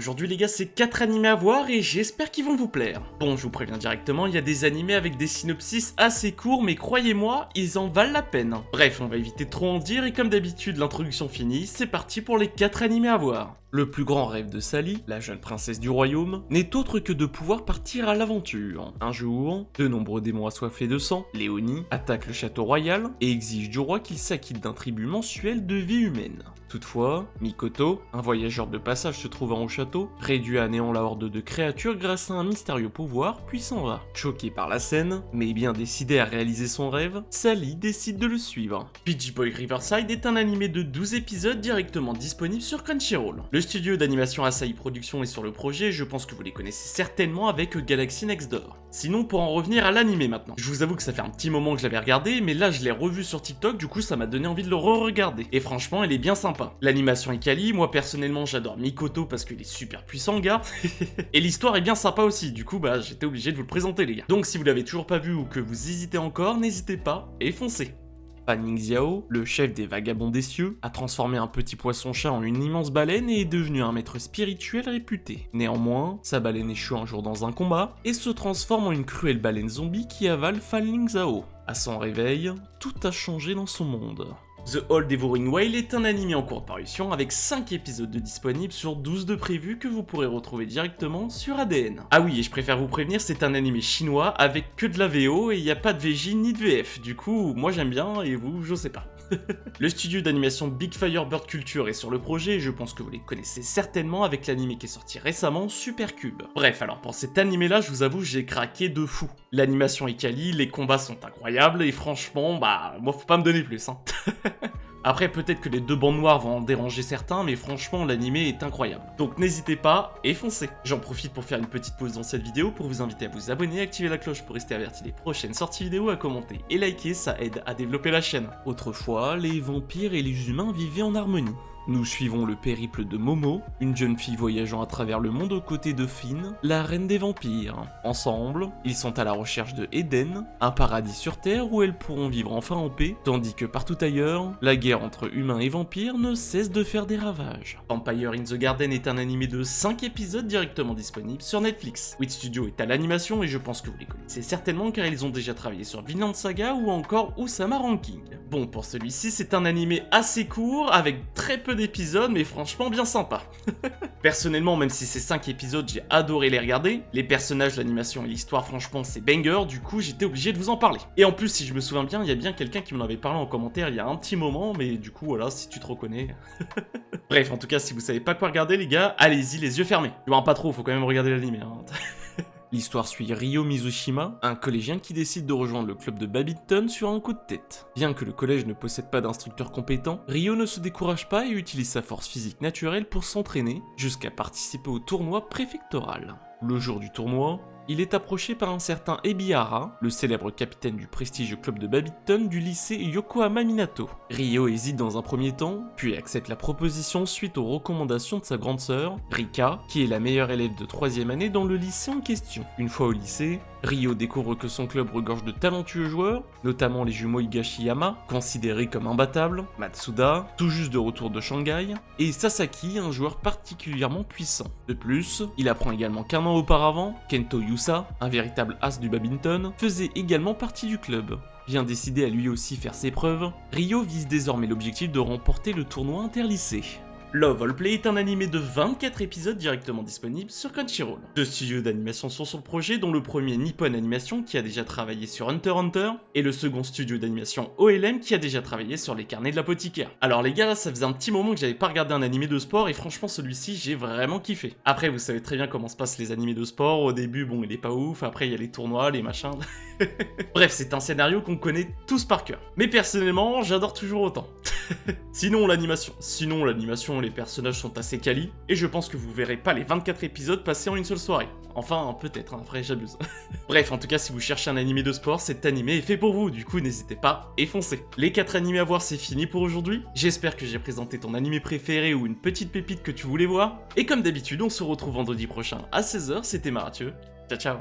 aujourd'hui les gars, c'est 4 animés à voir et j'espère qu'ils vont vous plaire. Bon, je vous préviens directement, il y a des animés avec des synopsis assez courts, mais croyez-moi, ils en valent la peine. Bref, on va éviter de trop en dire et comme d'habitude, l'introduction finie, c'est parti pour les 4 animés à voir. Le plus grand rêve de Sally, la jeune princesse du royaume, n'est autre que de pouvoir partir à l'aventure. Un jour, de nombreux démons assoiffés de sang, Léonie, attaque le château royal et exige du roi qu'il s'acquitte d'un tribut mensuel de vie humaine. Toutefois, Mikoto, un voyageur de passage se trouvant au château, réduit à néant la horde de créatures grâce à un mystérieux pouvoir puis s'en va. Choqué par la scène, mais bien décidé à réaliser son rêve, Sally décide de le suivre. Peach Boy Riverside est un animé de 12 épisodes directement disponible sur Crunchyroll. Le studio d'animation Asahi Productions est sur le projet et je pense que vous les connaissez certainement avec Galaxy Next Door. Sinon, pour en revenir à l'animé maintenant, je vous avoue que ça fait un petit moment que je l'avais regardé, mais là je l'ai revu sur TikTok, du coup ça m'a donné envie de le re-regarder. Et franchement, elle est bien sympa. L'animation est quali, moi personnellement j'adore Mikoto parce qu'il est super puissant gars, et l'histoire est bien sympa aussi, du coup bah j'étais obligé de vous le présenter les gars. Donc si vous l'avez toujours pas vu ou que vous hésitez encore, n'hésitez pas et foncez. Pan Ningxiao, le chef des vagabonds des cieux, a transformé un petit poisson-chat en une immense baleine et est devenu un maître spirituel réputé. Néanmoins, sa baleine échoue un jour dans un combat et se transforme en une cruelle baleine zombie qui avale Fan Ningxiao. À son réveil, tout a changé dans son monde. The All Devouring Whale est un anime en cours de parution avec 5 épisodes de disponibles sur 12 de prévus que vous pourrez retrouver directement sur ADN. Ah oui, et je préfère vous prévenir, c'est un anime chinois avec que de la VO et il n'y a pas de VJ ni de VF. Du coup, moi j'aime bien et vous, je sais pas. Le studio d'animation Big Fire Bird Culture est sur le projet et je pense que vous les connaissez certainement avec l'anime qui est sorti récemment, Supercube. Bref, alors pour cet animé là, je vous avoue, j'ai craqué de fou. L'animation est quali, les combats sont incroyables et franchement, bah, moi faut pas me donner plus, hein. Après, peut-être que les deux bandes noires vont en déranger certains, mais franchement, l'animé est incroyable. Donc n'hésitez pas et foncez. J'en profite pour faire une petite pause dans cette vidéo pour vous inviter à vous abonner, activer la cloche pour rester averti des prochaines sorties vidéo, à commenter et liker, ça aide à développer la chaîne. Autrefois, les vampires et les humains vivaient en harmonie. Nous suivons le périple de Momo, une jeune fille voyageant à travers le monde aux côtés de Finn, la reine des vampires. Ensemble, ils sont à la recherche de Eden, un paradis sur Terre où elles pourront vivre enfin en paix, tandis que partout ailleurs, la guerre entre humains et vampires ne cesse de faire des ravages. Vampire in the Garden est un animé de 5 épisodes directement disponible sur Netflix. Wit Studio est à l'animation et je pense que vous les connaissez certainement car ils ont déjà travaillé sur Vinland Saga ou encore Usama Ranking. Bon, pour celui-ci, c'est un animé assez court avec très peu d'épisodes mais franchement bien sympa. Personnellement, même si c'est 5 épisodes, j'ai adoré les regarder. Les personnages, l'animation et l'histoire, franchement c'est banger, du coup j'étais obligé de vous en parler. Et en plus, si je me souviens bien, il y a bien quelqu'un qui m'en avait parlé en commentaire il y a un petit moment, mais du coup voilà, si tu te reconnais. Bref, en tout cas, si vous savez pas quoi regarder les gars, allez-y les yeux fermés. Pas trop, faut quand même regarder l'animé, hein. L'histoire suit Ryo Mizushima, un collégien qui décide de rejoindre le club de badminton sur un coup de tête. Bien que le collège ne possède pas d'instructeur compétent, Ryo ne se décourage pas et utilise sa force physique naturelle pour s'entraîner, jusqu'à participer au tournoi préfectoral. Le jour du tournoi, il est approché par un certain Ebihara, le célèbre capitaine du prestigieux club de badminton du lycée Yokohama Minato. Ryo hésite dans un premier temps, puis accepte la proposition suite aux recommandations de sa grande sœur, Rika, qui est la meilleure élève de 3e année dans le lycée en question. Une fois au lycée, Ryo découvre que son club regorge de talentueux joueurs, notamment les jumeaux Higashiyama, considérés comme imbattables, Matsuda, tout juste de retour de Shanghai, et Sasaki, un joueur particulièrement puissant. De plus, il apprend également qu'un an auparavant, Kento Yusa, un véritable as du badminton, faisait également partie du club. Bien décidé à lui aussi faire ses preuves, Ryo vise désormais l'objectif de remporter le tournoi interlycée. Love All Play est un animé de 24 épisodes directement disponible sur Crunchyroll. Deux studios d'animation sont sur le projet, dont le premier Nippon Animation qui a déjà travaillé sur Hunter x Hunter, et le second studio d'animation OLM qui a déjà travaillé sur les carnets de l'apothicaire. Alors les gars, là ça faisait un petit moment que j'avais pas regardé un animé de sport et franchement celui-ci j'ai vraiment kiffé. Après vous savez très bien comment se passent les animés de sport, au début bon il est pas ouf, après il y a les tournois, les machins... Bref, c'est un scénario qu'on connaît tous par cœur. Mais personnellement, j'adore toujours autant. Sinon l'animation, les personnages sont assez quali, et je pense que vous verrez pas les 24 épisodes passer en une seule soirée. Enfin, peut-être, hein, après j'abuse. Bref, en tout cas, si vous cherchez un animé de sport, cet animé est fait pour vous, du coup n'hésitez pas et foncez. Les 4 animés à voir, c'est fini pour aujourd'hui. J'espère que j'ai présenté ton animé préféré ou une petite pépite que tu voulais voir. Et comme d'habitude, on se retrouve vendredi prochain à 16h, c'était Marathieu. Ciao ciao.